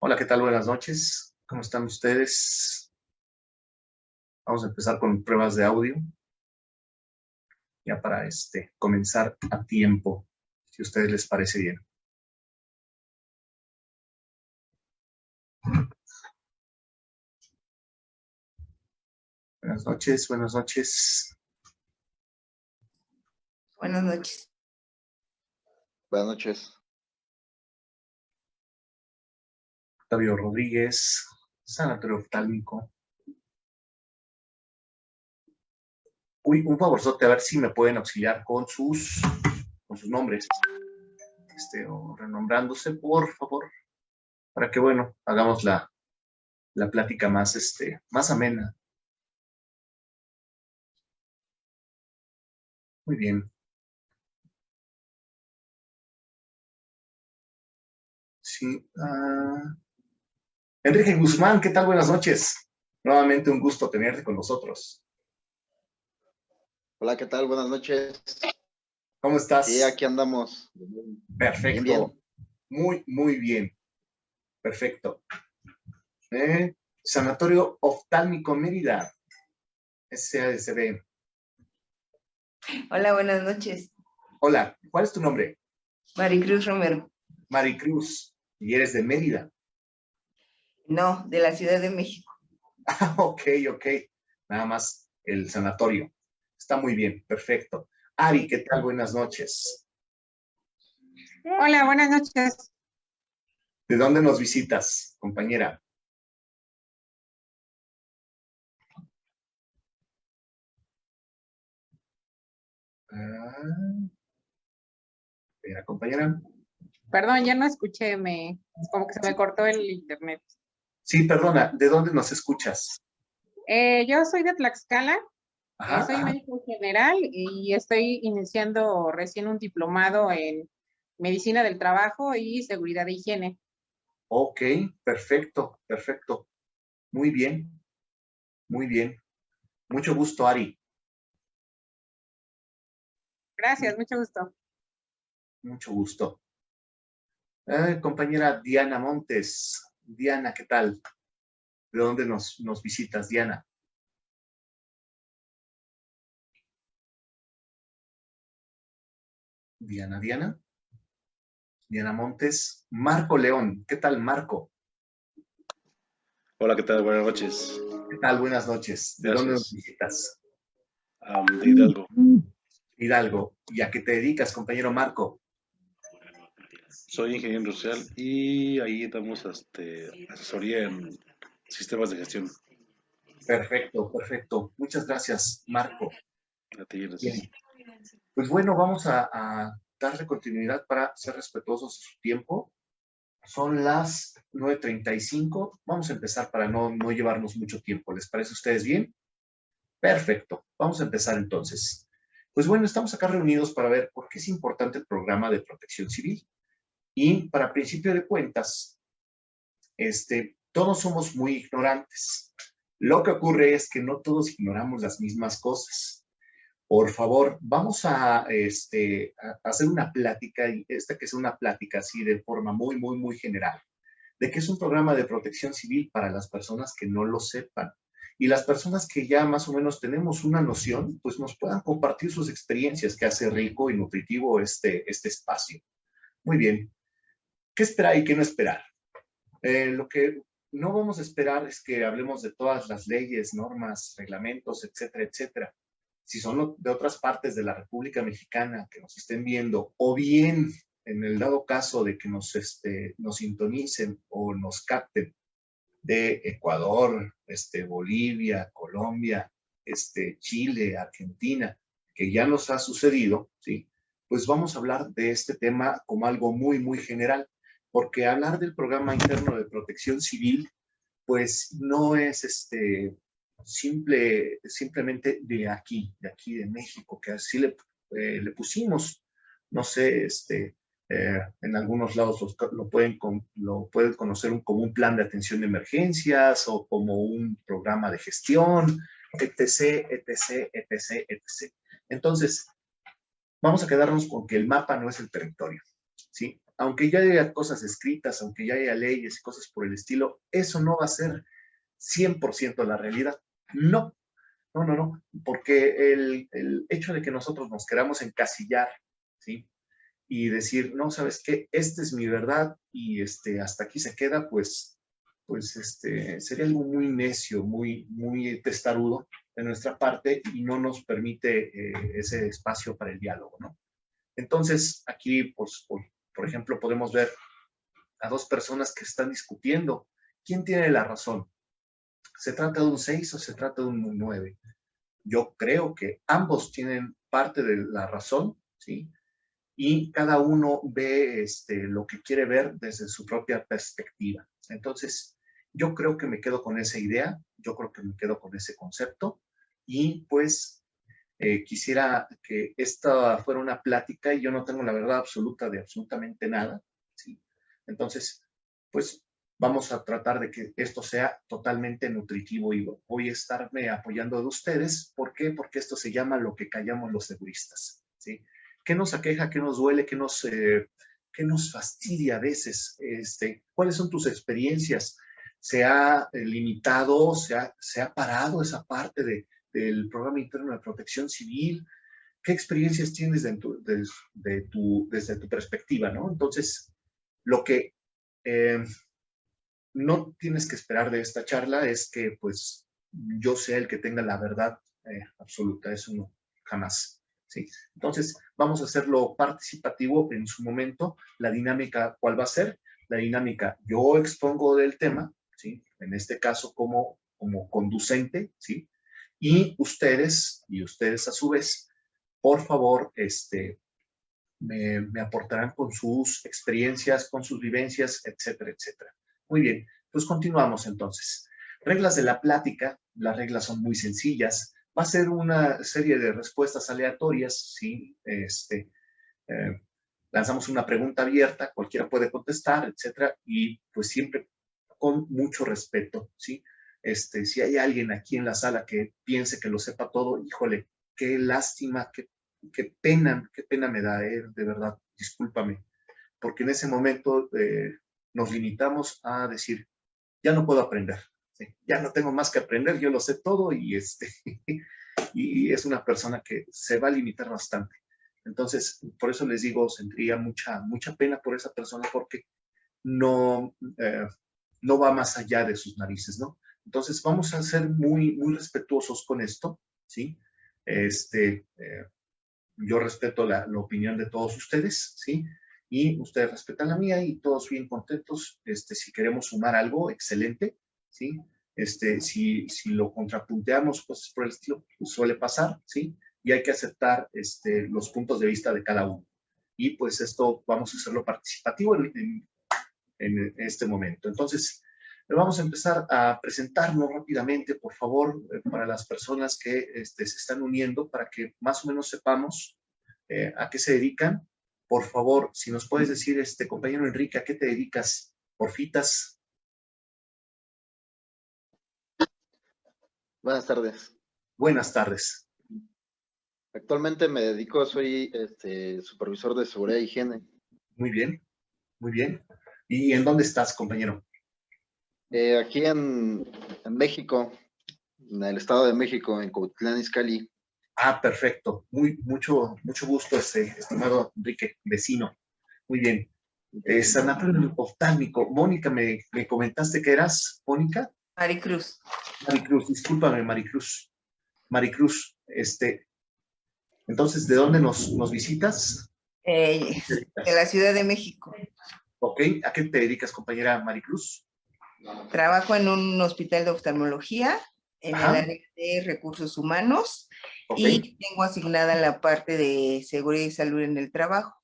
Hola, ¿qué tal? Buenas noches. ¿Cómo están ustedes? Vamos a empezar con pruebas de audio, ya para comenzar a tiempo, si a ustedes les parece bien. Buenas noches, buenas noches. Buenas noches. Buenas noches. Octavio Rodríguez, sanatorio oftálmico. Uy, un favorzote, a ver si me pueden auxiliar con sus nombres, o renombrándose, por favor, para que, bueno, hagamos la plática más, más amena. Muy bien. Sí. Enrique Guzmán, ¿qué tal? Buenas noches. Nuevamente un gusto tenerte con nosotros. Hola, ¿qué tal? Buenas noches. ¿Cómo estás? Sí, aquí andamos. Perfecto. Bien. Muy, muy bien. Perfecto. Sanatorio Oftálmico Mérida, SADCB. Hola, buenas noches. Hola, ¿cuál es tu nombre? Maricruz Romero. Maricruz. ¿Y eres de Mérida? No, de la Ciudad de México. Ok. Nada más el sanatorio. Está muy bien, perfecto. Ari, ¿qué tal? Buenas noches. Hola, buenas noches. ¿De dónde nos visitas, compañera? Compañera. Perdón, ya no escuché, como que se me cortó el internet. Sí, perdona, ¿de dónde nos escuchas? Yo soy de Tlaxcala, soy Ajá. médico general y estoy iniciando recién un diplomado en medicina del trabajo y seguridad de higiene. Ok, perfecto. Muy bien. Mucho gusto, Ari. Gracias, mucho gusto. Mucho gusto. Compañera Diana Montes. Diana, ¿qué tal? ¿De dónde nos visitas, Diana? Diana Montes. Marco León, ¿qué tal, Marco? Hola, ¿qué tal? Buenas noches. ¿Qué tal? Buenas noches. ¿De Gracias. dónde nos visitas? De Hidalgo. Hidalgo. ¿Y a qué te dedicas, compañero Marco? Soy ingeniero industrial y ahí damos asesoría en sistemas de gestión. Perfecto. Muchas gracias, Marco. A ti, gracias. Bien. Pues bueno, vamos a darle continuidad para ser respetuosos de su tiempo. Son las 9:35. Vamos a empezar para no llevarnos mucho tiempo. ¿Les parece a ustedes bien? Perfecto. Vamos a empezar entonces. Pues bueno, estamos acá reunidos para ver por qué es importante el programa de protección civil. Y para principio de cuentas, todos somos muy ignorantes. Lo que ocurre es que no todos ignoramos las mismas cosas. Por favor, vamos a hacer una plática, y esta que es una plática así de forma muy general, de que es un programa de protección civil para las personas que no lo sepan. Y las personas que ya más o menos tenemos una noción, pues nos puedan compartir sus experiencias, que hace rico y nutritivo este espacio. Muy bien. ¿Qué esperar y qué no esperar? Lo que no vamos a esperar es que hablemos de todas las leyes, normas, reglamentos, etcétera. Si son de otras partes de la República Mexicana que nos estén viendo, o bien en el dado caso de que nos sintonicen o nos capten de Ecuador, Bolivia, Colombia, Chile, Argentina, que ya nos ha sucedido, ¿sí? Pues vamos a hablar de este tema como algo muy general, porque hablar del programa interno de protección civil, pues no es simplemente de aquí de México, que así le pusimos, no sé, en algunos lados lo pueden conocer como un plan de atención de emergencias o como un programa de gestión, etc. Entonces, vamos a quedarnos con que el mapa no es el territorio, ¿sí? aunque ya haya cosas escritas, aunque ya haya leyes y cosas por el estilo, eso no va a ser 100% la realidad. No, no, no, no, porque el hecho de que nosotros nos queramos encasillar, ¿sí? Y decir, no, ¿sabes qué? Esta es mi verdad y hasta aquí se queda, sería algo muy necio, muy testarudo de nuestra parte y no nos permite ese espacio para el diálogo, ¿no? Entonces, aquí, pues, por ejemplo, podemos ver a dos personas que están discutiendo. ¿Quién tiene la razón? ¿Se trata de un 6 o se trata de un 9? Yo creo que ambos tienen parte de la razón, ¿sí? Y cada uno ve lo que quiere ver desde su propia perspectiva. Entonces, yo creo que me quedo con esa idea, yo creo que me quedo con ese concepto y pues quisiera que esta fuera una plática y yo no tengo la verdad absoluta de absolutamente nada, ¿sí? Entonces, pues vamos a tratar de que esto sea totalmente nutritivo y voy a estarme apoyando de ustedes. ¿Por qué? Porque esto se llama lo que callamos los seguristas, ¿sí? ¿Qué nos aqueja, qué nos duele, qué nos fastidia a veces? ¿Cuáles son tus experiencias? ¿Se ha limitado, se ha parado esa parte del programa interno de protección civil? ¿Qué experiencias tienes desde tu perspectiva, ¿no? Entonces, lo que no tienes que esperar de esta charla es que, pues, yo sea el que tenga la verdad absoluta. Eso no, jamás. ¿Sí? Entonces, vamos a hacerlo participativo en su momento. La dinámica, ¿cuál va a ser? La dinámica, yo expongo del tema, ¿sí? En este caso como conducente, ¿sí? Y ustedes a su vez, por favor, me aportarán con sus experiencias, con sus vivencias, etcétera, etcétera. Muy bien, pues continuamos entonces. Reglas de la plática, las reglas son muy sencillas. Va a ser una serie de respuestas aleatorias, ¿sí? Lanzamos una pregunta abierta, cualquiera puede contestar, etcétera, y pues siempre con mucho respeto, ¿sí? Si hay alguien aquí en la sala que piense que lo sepa todo, híjole, qué lástima, qué pena me da, de verdad, discúlpame, porque en ese momento nos limitamos a decir, ya no puedo aprender, ¿sí? Ya no tengo más que aprender, yo lo sé todo y, y es una persona que se va a limitar bastante. Entonces, por eso les digo, sentiría mucha pena por esa persona porque no, no va más allá de sus narices, ¿no? Entonces, vamos a ser muy respetuosos con esto, ¿sí? Yo respeto la opinión de todos ustedes, ¿sí? Y ustedes respetan la mía y todos bien contentos. Si queremos sumar algo, excelente, ¿sí? Si lo contrapunteamos, pues por el estilo, pues, suele pasar, ¿sí? Y hay que aceptar los puntos de vista de cada uno. Y pues esto vamos a hacerlo participativo en este momento. Entonces, vamos a empezar a presentarnos rápidamente, por favor, para las personas que se están uniendo, para que más o menos sepamos a qué se dedican. Por favor, si nos puedes decir, compañero Enrique, ¿a qué te dedicas? Porfitas. Buenas tardes. Buenas tardes. Actualmente soy supervisor de seguridad e higiene. Muy bien, muy bien. ¿Y en dónde estás, compañero? Aquí en México, en el Estado de México, en Cuautitlán Izcalli. Ah, perfecto. Mucho gusto, estimado Enrique, vecino. Muy bien. Sanatorio oftalmico. Mónica, me comentaste que eras, Mónica. Maricruz, Maricruz, discúlpame, Maricruz. Maricruz, entonces, ¿de dónde nos visitas? de la Ciudad de México. Ok, ¿a qué te dedicas, compañera Maricruz? Trabajo en un hospital de oftalmología, en Ajá. el área de recursos humanos, Ok, y tengo asignada la parte de seguridad y salud en el trabajo.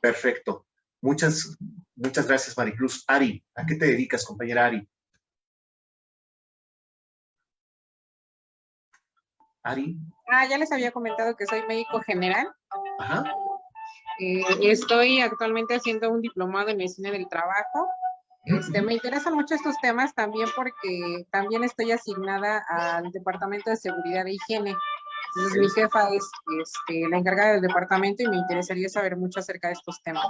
perfecto. Muchas gracias, Maricruz. Ari, ¿a qué te dedicas, compañera Ari? Ari. Ya les había comentado que soy médico general. Ajá. Estoy actualmente haciendo un diplomado en medicina del trabajo. Me interesan mucho estos temas también porque también estoy asignada al Departamento de Seguridad e Higiene. Entonces, mi jefa es la encargada del departamento y me interesaría saber mucho acerca de estos temas.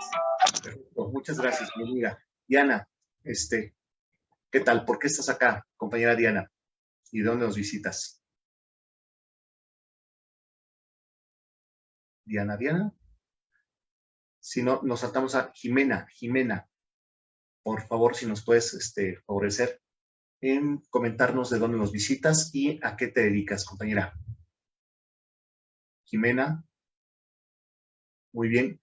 Perfecto, muchas gracias, bienvenida. Diana, ¿qué tal? ¿Por qué estás acá, compañera Diana? ¿Y de dónde nos visitas? Diana. Si no, nos saltamos a Jimena. Jimena, por favor, si nos puedes favorecer en comentarnos de dónde nos visitas y a qué te dedicas, compañera. Jimena, muy bien.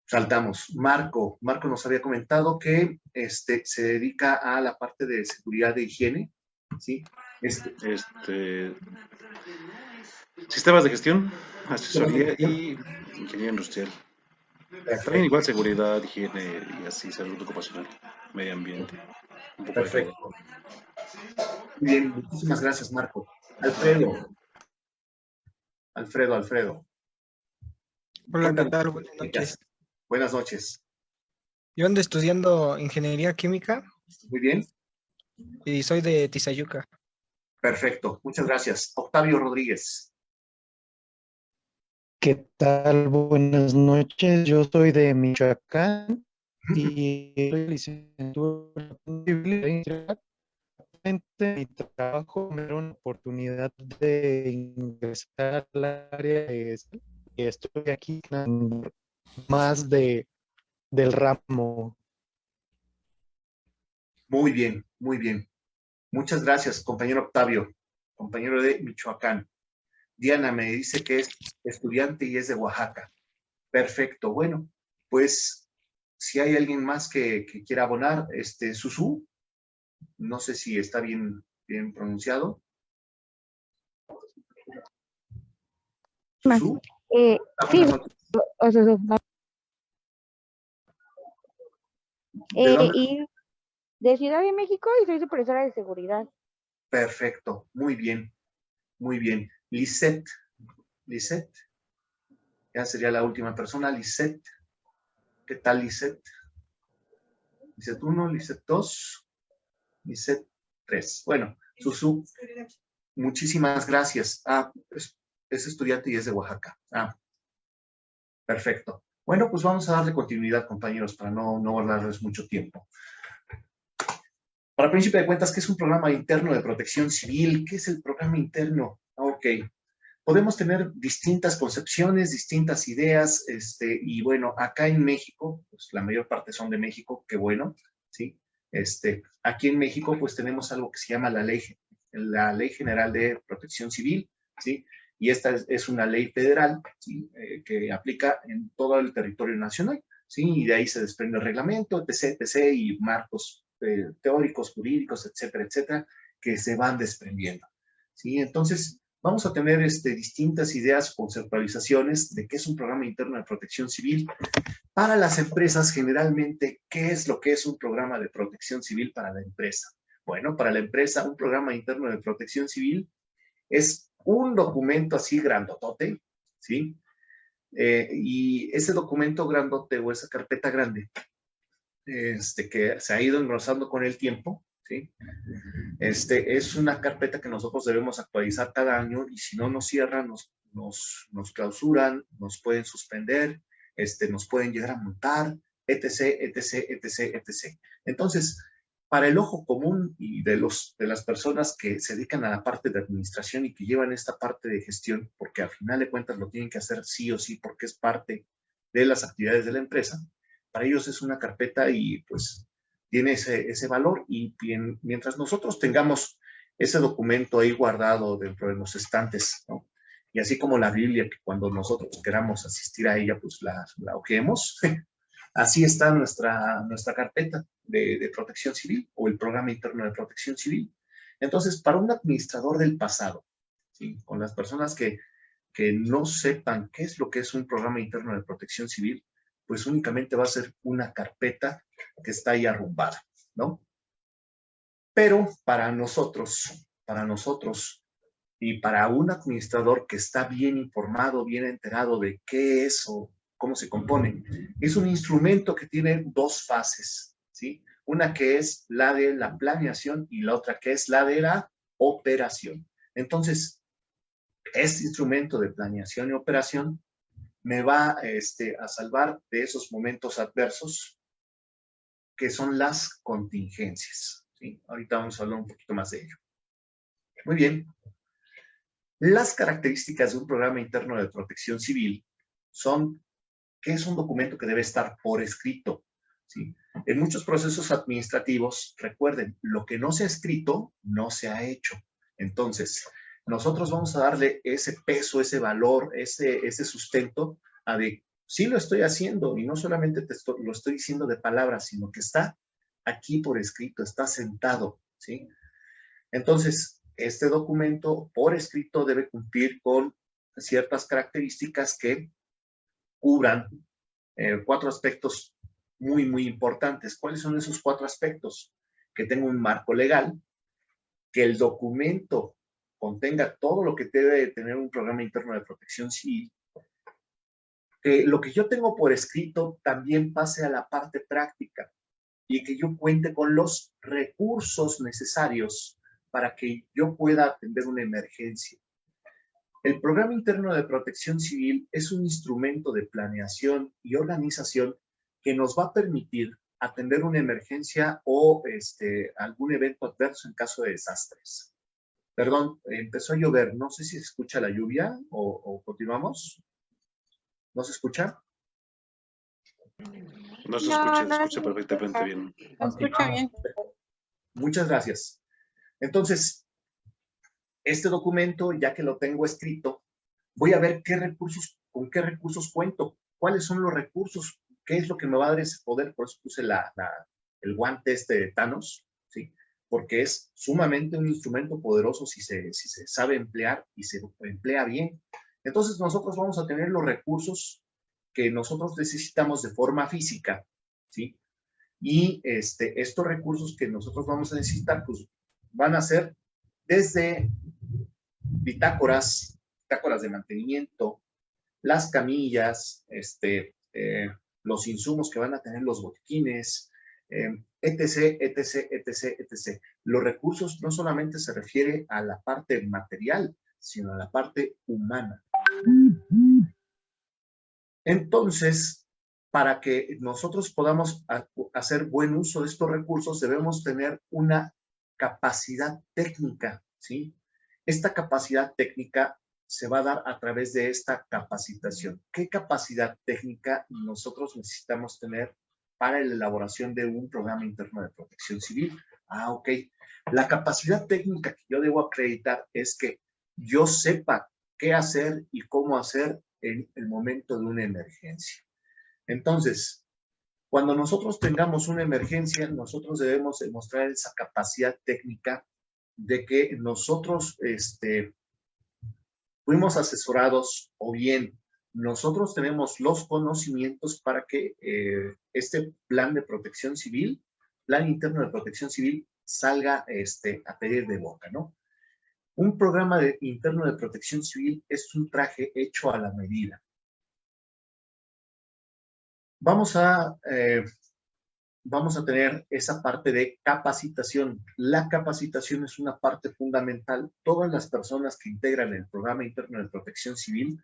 Saltamos. Marco nos había comentado que se dedica a la parte de seguridad de higiene, ¿sí? Sistemas de gestión, asesoría y ingeniería industrial. También igual seguridad, higiene y así, salud ocupacional, medio ambiente, un poco de todo. Perfecto. Muy bien, muchísimas gracias, Marco. Alfredo. Hola, ¿qué Cuéntanos. tal? Buenas noches. Buenas noches. Yo ando estudiando ingeniería química Muy bien. y soy de Tizayuca. Perfecto. Muchas gracias. Octavio Rodríguez. ¿Qué tal? Buenas noches. Yo soy de Michoacán y soy licenciatura en Ingeniería Industrial. Mi trabajo me da una oportunidad de ingresar al área y estoy aquí en más del ramo. Muy bien, muy bien. Muchas gracias, compañero Octavio, compañero de Michoacán. Diana me dice que es estudiante y es de Oaxaca. Perfecto. Bueno, pues si hay alguien más que quiera abonar, Susu, no sé si está bien pronunciado. Susu. Sí, o sea, ¿De dónde? y de Ciudad de México y soy supervisora de seguridad. Perfecto. Muy bien. Muy bien. Lisette. Ya sería la última persona. Lisette. ¿Qué tal, Lisette? Lisette 1, Lisette 2, Lisette 3. Bueno, Susu, muchísimas gracias. Es estudiante y es de Oaxaca. Perfecto. Bueno, pues vamos a darle continuidad, compañeros, para no guardarles mucho tiempo. Para principio de cuentas, ¿qué es un programa interno de protección civil? ¿Qué es el programa interno? Ok. Podemos tener distintas concepciones, distintas ideas, y bueno, acá en México, pues la mayor parte son de México, qué bueno, ¿sí? Aquí en México, pues tenemos algo que se llama la Ley General de Protección Civil, ¿sí? Y esta es una ley federal, ¿sí? Que aplica en todo el territorio nacional, ¿sí? Y de ahí se desprende el reglamento, etc., y marcos teóricos, jurídicos, etcétera, que se van desprendiendo, ¿sí? Entonces, vamos a tener distintas ideas, conceptualizaciones de qué es un programa interno de protección civil. Para las empresas, generalmente, ¿qué es lo que es un programa de protección civil para la empresa? Bueno, para la empresa, un programa interno de protección civil es un documento así grandotote, ¿sí? Y ese documento grandote o esa carpeta grande, que se ha ido engrosando con el tiempo, ¿sí? Es una carpeta que nosotros debemos actualizar cada año y si no nos cierran, nos clausuran, nos pueden suspender, nos pueden llegar a multar, etc. Entonces, para el ojo común y de las personas que se dedican a la parte de administración y que llevan esta parte de gestión, porque al final de cuentas lo tienen que hacer sí o sí porque es parte de las actividades de la empresa, para ellos es una carpeta y pues tiene ese valor y mientras nosotros tengamos ese documento ahí guardado dentro de los estantes, ¿no? Y así como la Biblia, que cuando nosotros queramos asistir a ella, pues la hojeemos, así está nuestra carpeta de protección civil o el programa interno de protección civil. Entonces, para un administrador del pasado, ¿sí? Con las personas que no sepan qué es lo que es un programa interno de protección civil, pues únicamente va a ser una carpeta que está ahí arrumbada, ¿no? Pero para nosotros y para un administrador que está bien informado, bien enterado de qué es o cómo se compone, es un instrumento que tiene dos fases, ¿sí? Una que es la de la planeación y la otra que es la de la operación. Entonces, Este instrumento de planeación y operación me va a salvar de esos momentos adversos que son las contingencias, ¿sí? Ahorita vamos a hablar un poquito más de ello. Muy bien. Las características de un programa interno de protección civil son que es un documento que debe estar por escrito, ¿sí? En muchos procesos administrativos, recuerden, lo que no se ha escrito, no se ha hecho. Entonces, nosotros vamos a darle ese peso, ese valor, ese sustento a de, sí lo estoy haciendo, y no solamente lo estoy diciendo de palabras, sino que está aquí por escrito, está sentado, ¿sí? Entonces, este documento por escrito debe cumplir con ciertas características que cubran 4 aspectos muy, muy importantes. ¿Cuáles son esos 4 aspectos? Que tenga un marco legal, que el documento contenga todo lo que debe de tener un programa interno de protección civil, que lo que yo tengo por escrito también pase a la parte práctica y que yo cuente con los recursos necesarios para que yo pueda atender una emergencia. El programa interno de protección civil es un instrumento de planeación y organización que nos va a permitir atender una emergencia o algún evento adverso en caso de desastres. Perdón, empezó a llover. No sé si se escucha la lluvia o continuamos. ¿No se escucha? No se escucha, se escucha perfectamente bien. Se escucha bien. Muchas gracias. Entonces, este documento, ya que lo tengo escrito, voy a ver con qué recursos cuento, cuáles son los recursos, qué es lo que me va a dar ese poder. Por eso puse el guante de Thanos, ¿sí? Porque es sumamente un instrumento poderoso si se sabe emplear y se emplea bien. Entonces nosotros vamos a tener los recursos que nosotros necesitamos de forma física, ¿sí? Y estos recursos que nosotros vamos a necesitar, pues van a ser desde bitácoras de mantenimiento, las camillas, los insumos que van a tener los botiquines, etc, etc, etc, etc. Los recursos no solamente se refiere a la parte material, sino a la parte humana. Entonces, para que nosotros podamos hacer buen uso de estos recursos, debemos tener una capacidad técnica, ¿sí? Esta capacidad técnica se va a dar a través de esta capacitación. ¿Qué capacidad técnica nosotros necesitamos tener para la elaboración de un programa interno de protección civil? Ah, ok. La capacidad técnica que yo debo acreditar es que yo sepa qué hacer y cómo hacer en el momento de una emergencia. Entonces, cuando nosotros tengamos una emergencia, nosotros debemos demostrar esa capacidad técnica de que nosotros fuimos asesorados o bien nosotros tenemos los conocimientos para que este plan de protección civil, plan interno de protección civil, salga a pedir de boca, ¿no? Un programa interno de protección civil es un traje hecho a la medida. Vamos a tener esa parte de capacitación. La capacitación es una parte fundamental. Todas las personas que integran el programa interno de protección civil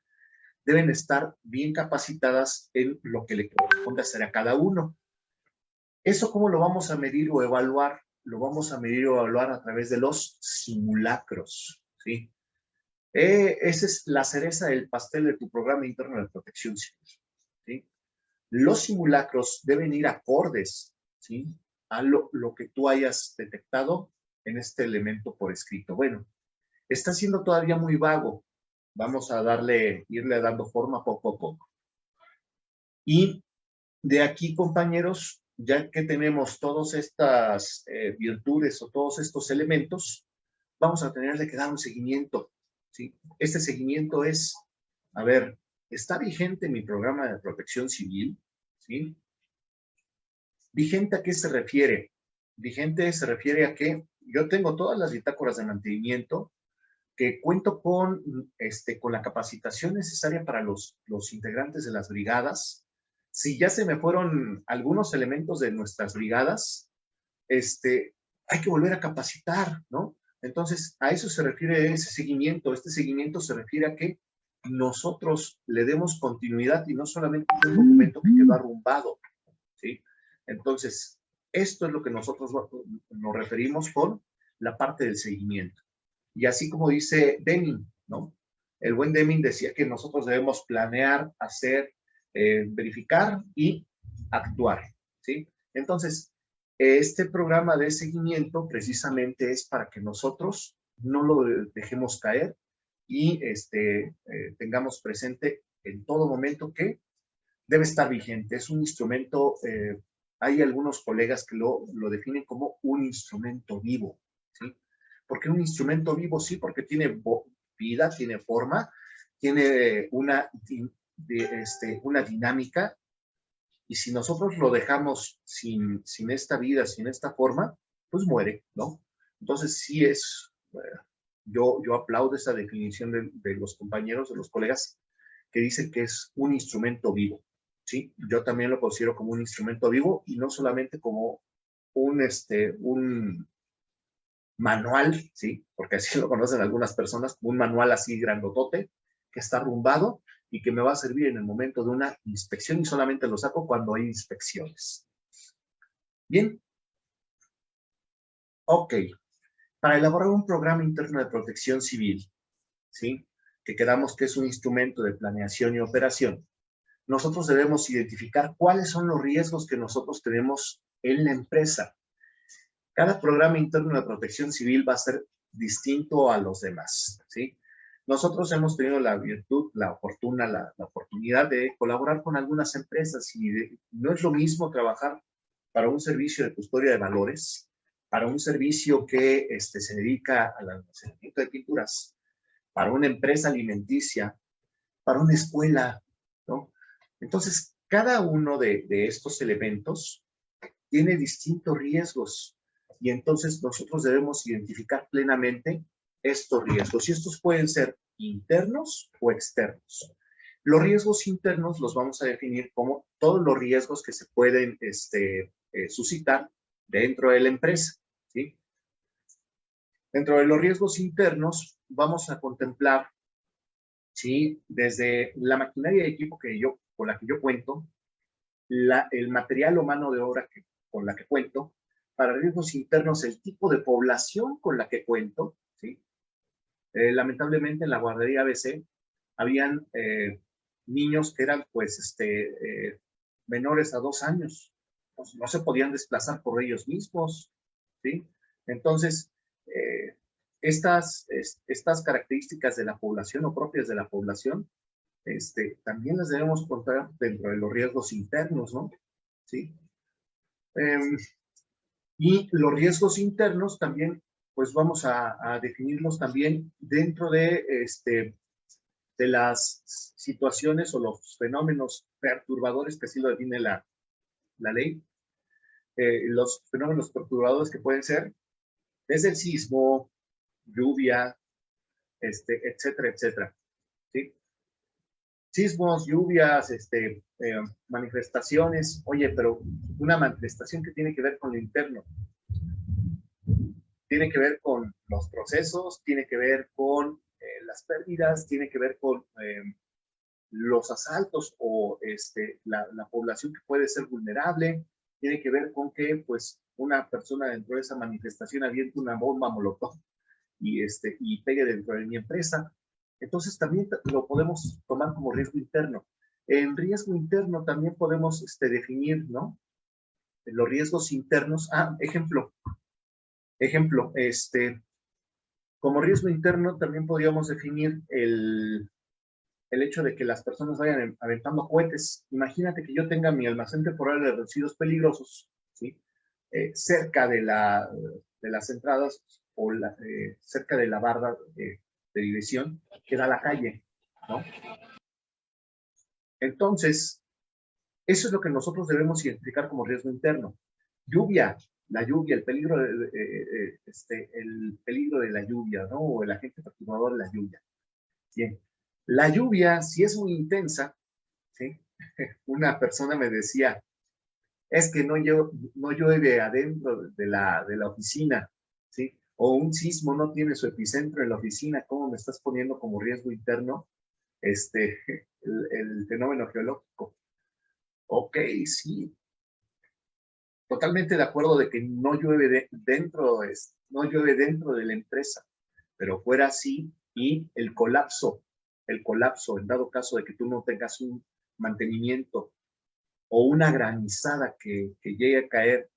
deben estar bien capacitadas en lo que le corresponde hacer a cada uno. ¿Eso cómo lo vamos a medir o evaluar? Lo vamos a medir o evaluar a través de los simulacros, ¿sí? Esa es la cereza del pastel de tu programa interno de protección civil, ¿sí? Los simulacros deben ir acordes, ¿sí?, a lo que tú hayas detectado en este elemento por escrito. Bueno, está siendo todavía muy vago. Vamos a irle dando forma poco a poco. Y de aquí, compañeros, ya que tenemos todas estas virtudes o todos estos elementos, vamos a tenerle que dar un seguimiento, ¿sí? Este seguimiento es, a ver, ¿está vigente mi programa de protección civil? ¿Sí? ¿Vigente a qué se refiere? Vigente se refiere a que yo tengo todas las bitácoras de mantenimiento, que cuento con la capacitación necesaria para los integrantes de las brigadas. Si ya se me fueron algunos elementos de nuestras brigadas, hay que volver a capacitar, ¿no? Entonces, a eso se refiere ese seguimiento. Este seguimiento se refiere a que nosotros le demos continuidad y no solamente es un documento que quedó arrumbado, ¿sí? Entonces, esto es lo que nosotros nos referimos con la parte del seguimiento. Y así como dice Deming, ¿no? El buen Deming decía que nosotros debemos planear, hacer, verificar y actuar, ¿sí? Entonces, este programa de seguimiento precisamente es para que nosotros no lo dejemos caer y tengamos presente en todo momento que debe estar vigente. Es un instrumento, hay algunos colegas que lo definen como un instrumento vivo, ¿sí? ¿Por qué un instrumento vivo? Sí, porque tiene vida, tiene forma, tiene una dinámica, y si nosotros lo dejamos sin esta vida, sin esta forma, pues muere, ¿no? Entonces sí es, yo aplaudo esa definición de los compañeros, de los colegas, que dicen que es un instrumento vivo, ¿sí? Yo también lo considero como un instrumento vivo y no solamente como un manual, ¿sí? Porque así lo conocen algunas personas, como un manual así grandotote, que está arrumbado y que me va a servir en el momento de una inspección y solamente lo saco cuando hay inspecciones. Bien. Ok. Para elaborar un programa interno de protección civil, ¿sí? Que quedamos que es un instrumento de planeación y operación, nosotros debemos identificar cuáles son los riesgos que nosotros tenemos en la empresa. Cada programa interno de protección civil va a ser distinto a los demás, ¿sí? Nosotros hemos tenido la virtud, la oportunidad de colaborar con algunas empresas y no es lo mismo trabajar para un servicio de custodia de valores, para un servicio que se dedica al almacenamiento de pinturas, para una empresa alimenticia, para una escuela, ¿no? Entonces, cada uno de estos elementos tiene distintos riesgos y entonces nosotros debemos identificar plenamente estos riesgos y estos pueden ser internos o externos. Los riesgos internos los vamos a definir como todos los riesgos que se pueden suscitar dentro de la empresa, ¿sí? Dentro de los riesgos internos vamos a contemplar, ¿sí? Desde la maquinaria de equipo con la que yo cuento, el material o mano de obra con la que cuento, para riesgos internos el tipo de población con la que cuento, ¿sí? Lamentablemente en la guardería ABC habían niños que eran pues menores a 2 años, pues, no se podían desplazar por ellos mismos, ¿sí? Entonces, estas características de la población o propias de la población, también las debemos contar dentro de los riesgos internos, ¿no? ¿Sí? Y los riesgos internos también, pues vamos a definirlos también dentro de las situaciones o los fenómenos perturbadores, que así lo define la ley. Los fenómenos perturbadores que pueden ser desde el sismo, lluvia, etcétera, etcétera. ¿Sí? Sismos, lluvias, manifestaciones. Oye, pero una manifestación que tiene que ver con lo interno. Tiene que ver con los procesos, tiene que ver con las pérdidas, tiene que ver con los asaltos o la población que puede ser vulnerable, tiene que ver con que pues una persona dentro de esa manifestación aviente una bomba molotov y pegue dentro de mi empresa. Entonces también lo podemos tomar como riesgo interno. En riesgo interno también podemos definir, ¿no? Los riesgos internos. Ejemplo, como riesgo interno también podríamos definir el hecho de que las personas vayan aventando cohetes. Imagínate que yo tenga mi almacén temporal de residuos peligrosos, ¿sí? Cerca de las entradas o cerca de la barra de división que da a la calle, ¿no? Entonces, eso es lo que nosotros debemos identificar como riesgo interno. Lluvia, la lluvia, el peligro de la lluvia, ¿no? O el agente perturbador de la lluvia. Bien. La lluvia, si es muy intensa, ¿sí? Una persona me decía, es que no llueve adentro de la oficina, ¿sí? O un sismo no tiene su epicentro en la oficina, ¿cómo me estás poniendo como riesgo interno el fenómeno geológico? Ok, sí. Totalmente de acuerdo de que no llueve no llueve dentro de la empresa, pero fuera así y el colapso, en dado caso de que tú no tengas un mantenimiento o una granizada que llegue a caer,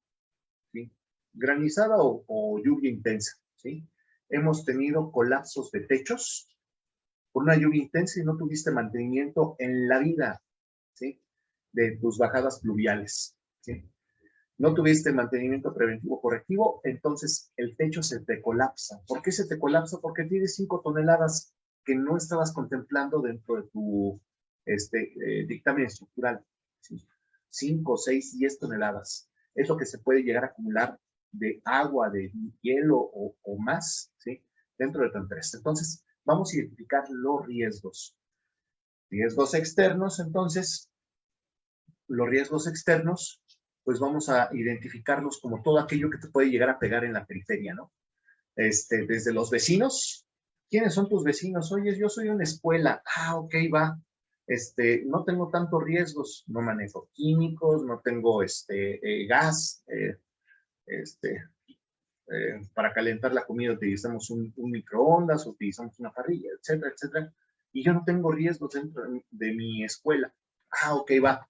¿sí? Granizada o lluvia intensa, ¿sí? Hemos tenido colapsos de techos por una lluvia intensa y no tuviste mantenimiento en la vida, ¿sí? De tus bajadas pluviales, ¿sí? No tuviste mantenimiento preventivo correctivo, entonces el techo se te colapsa. ¿Por qué se te colapsa? Porque tienes 5 toneladas que no estabas contemplando dentro de tu dictamen estructural, ¿sí? 5, 6, 10 toneladas. Es lo que se puede llegar a acumular de agua, de hielo o más, ¿sí? Dentro de tu empresa. Entonces, vamos a identificar los riesgos. Riesgos externos, entonces, los riesgos externos, pues vamos a identificarlos como todo aquello que te puede llegar a pegar en la periferia, ¿no? Desde los vecinos. ¿Quiénes son tus vecinos? Oye, yo soy una escuela. Ah, ok, va. No tengo tantos riesgos, no manejo químicos, no tengo gas, para calentar la comida utilizamos un microondas, utilizamos una parrilla, etcétera, etcétera. Y yo no tengo riesgos dentro de mi escuela. Ah, ok, va.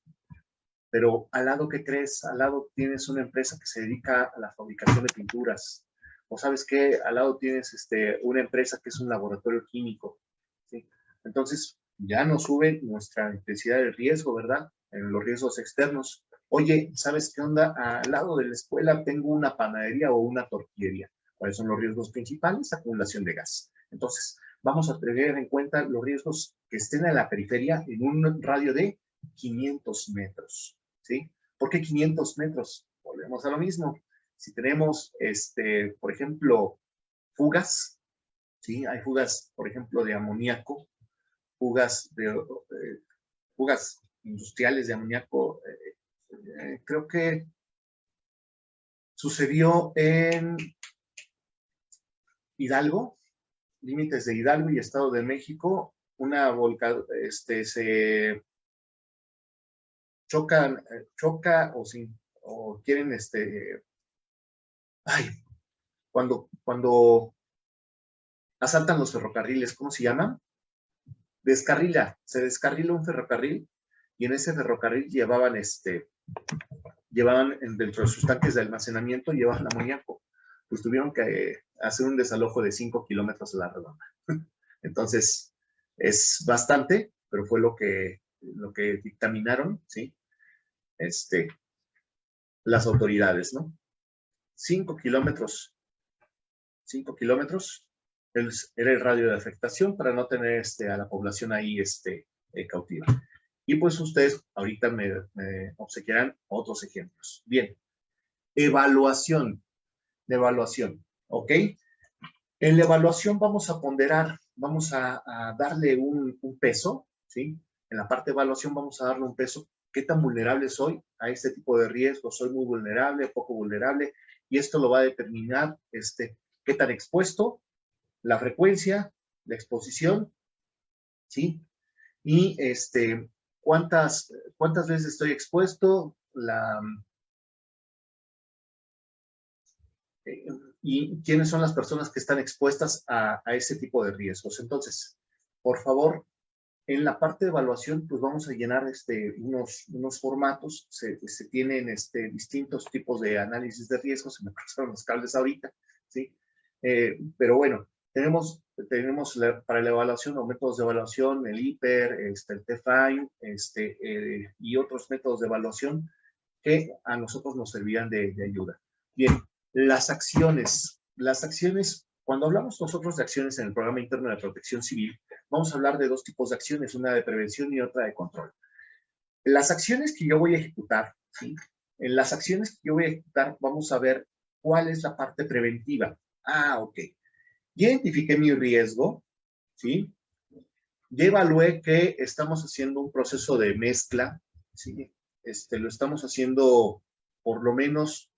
Pero al lado, ¿qué crees? Al lado tienes una empresa que se dedica a la fabricación de pinturas. O sabes qué, al lado tienes una empresa que es un laboratorio químico, ¿sí? Entonces, ya nos sube nuestra intensidad de riesgo, ¿verdad? En los riesgos externos. Oye, ¿sabes qué onda? Al lado de la escuela tengo una panadería o una tortillería. ¿Cuáles son los riesgos principales? Acumulación de gas. Entonces, vamos a tener en cuenta los riesgos que estén en la periferia en un radio de 500 metros, ¿sí? ¿Por qué 500 metros? Volvemos a lo mismo. Si tenemos, por ejemplo, fugas, ¿sí? Hay fugas, por ejemplo, de amoníaco, fugas industriales de amoníaco. Creo que sucedió en Hidalgo, límites de Hidalgo y Estado de México, una volcán, se choca o quieren, cuando asaltan los ferrocarriles, ¿cómo se llaman? Se descarrila un ferrocarril y en ese ferrocarril llevaban dentro de sus tanques de almacenamiento, llevaban amoníaco. Pues tuvieron que hacer un desalojo de 5 kilómetros a la redonda. Entonces, es bastante, pero fue lo que dictaminaron, ¿sí? Las autoridades, ¿no? 5 kilómetros era el radio de afectación para no tener a la población ahí cautiva. Y pues ustedes ahorita me obsequiarán otros ejemplos. Bien, evaluación, ¿ok? En la evaluación vamos a ponderar, vamos a darle un peso, ¿sí? En la parte de evaluación vamos a darle un peso. ¿Qué tan vulnerable soy a este tipo de riesgo? ¿Soy muy vulnerable, poco vulnerable? Y esto lo va a determinar qué tan expuesto, la frecuencia, la exposición, ¿sí? Y cuántas veces estoy expuesto, y quiénes son las personas que están expuestas a ese tipo de riesgos. Entonces, por favor, en la parte de evaluación, pues vamos a llenar unos formatos. Se tienen distintos tipos de análisis de riesgos. Se me cruzaron los cables ahorita, ¿sí? Pero bueno, tenemos para la evaluación o métodos de evaluación, el IPER, el TEFAIN, y otros métodos de evaluación que a nosotros nos servirán de ayuda. Bien, las acciones, cuando hablamos nosotros de acciones en el programa interno de protección civil, vamos a hablar de 2 tipos de acciones, una de prevención y otra de control. Las acciones que yo voy a ejecutar, ¿sí? En las acciones que yo voy a ejecutar, vamos a ver cuál es la parte preventiva. Ah, ok. Ya identifiqué mi riesgo, ¿sí? Ya evalué que estamos haciendo un proceso de mezcla, ¿sí? Lo estamos haciendo por lo menos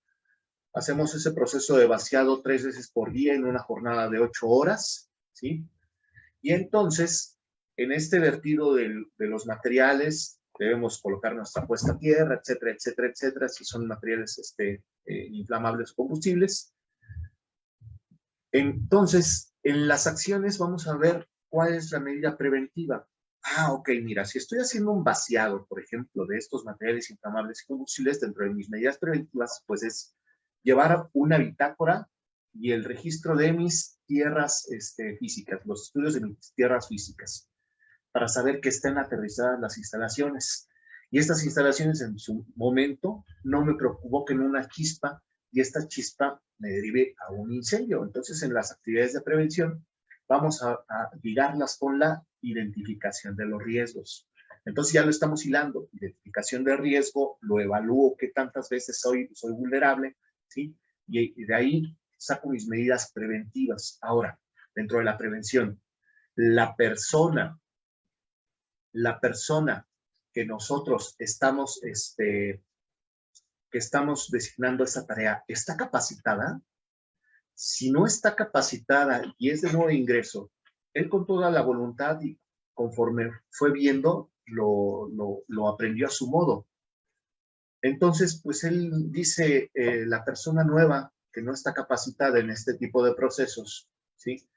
Hacemos ese proceso de vaciado 3 veces por día en una jornada de 8 horas, ¿sí? Y entonces, en este vertido de los materiales, debemos colocar nuestra puesta a tierra, etcétera, etcétera, etcétera, si son materiales inflamables o combustibles. Entonces, en las acciones vamos a ver cuál es la medida preventiva. Ok, mira, si estoy haciendo un vaciado, por ejemplo, de estos materiales inflamables y combustibles, dentro de mis medidas preventivas, pues es llevar una bitácora y el registro de mis tierras físicas, los estudios de mis tierras físicas, para saber que estén aterrizadas las instalaciones. Y estas instalaciones en su momento no me provoquen una chispa y esta chispa me derive a un incendio. Entonces, en las actividades de prevención, vamos a ligarlas con la identificación de los riesgos. Entonces ya lo estamos hilando. Identificación de riesgo, lo evalúo qué tantas veces soy vulnerable, ¿sí? Y de ahí saco mis medidas preventivas. Ahora, dentro de la prevención, la persona que nosotros estamos, que estamos designando esa tarea, ¿está capacitada? Si no está capacitada y es de nuevo ingreso, él con toda la voluntad y conforme fue viendo, lo aprendió a su modo. Entonces, pues él dice, la persona nueva que no está capacitada en este tipo de procesos, ¿sí?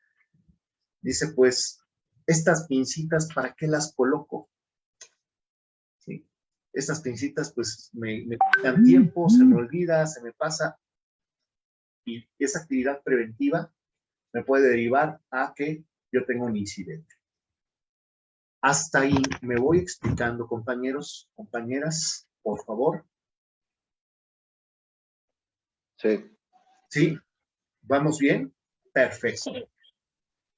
Dice, pues, estas pincitas, ¿para qué las coloco? ¿Sí? Estas pincitas, pues, me quitan tiempo, se me olvida, se me pasa. Y esa actividad preventiva me puede derivar a que yo tenga un incidente. Hasta ahí me voy explicando, compañeros, compañeras, por favor. Sí. ¿Sí? ¿Vamos bien? Perfecto.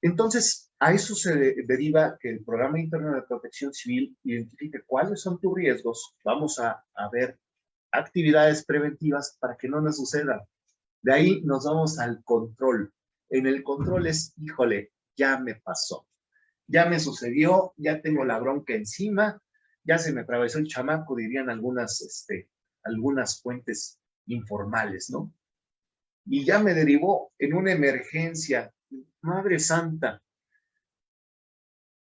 Entonces, a eso se deriva que el Programa Interno de Protección Civil identifique cuáles son tus riesgos. Vamos a ver actividades preventivas para que no nos sucedan. De ahí nos vamos al control. En el control es, híjole, ya me pasó. Ya me sucedió, ya tengo la bronca encima, ya se me atravesó el chamaco, dirían algunas fuentes informales, ¿no? Y ya me derivó en una emergencia. Madre Santa,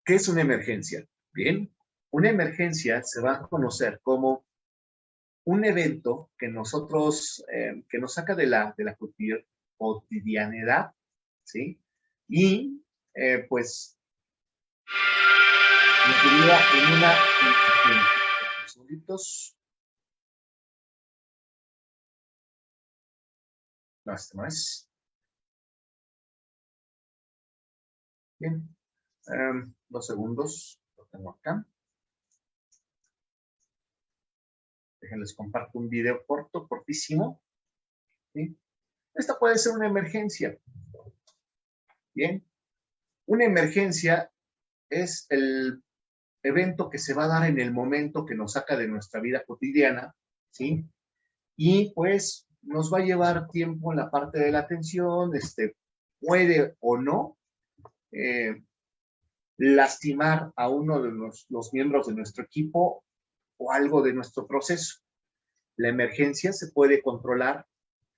¿qué es una emergencia? Bien, una emergencia se va a conocer como un evento que nosotros, que nos saca de la cotidianidad, ¿sí? Y, pues, nos deriva en una emergencia. Segunditos. No, este no es. Bien. 2 segundos. Lo tengo acá. Déjenles comparto un video cortísimo. ¿Sí? Esta puede ser una emergencia. Bien. Una emergencia es el evento que se va a dar en el momento que nos saca de nuestra vida cotidiana, ¿sí? Y pues nos va a llevar tiempo en la parte de la atención, puede o no lastimar a uno de los miembros de nuestro equipo o algo de nuestro proceso. La emergencia se puede controlar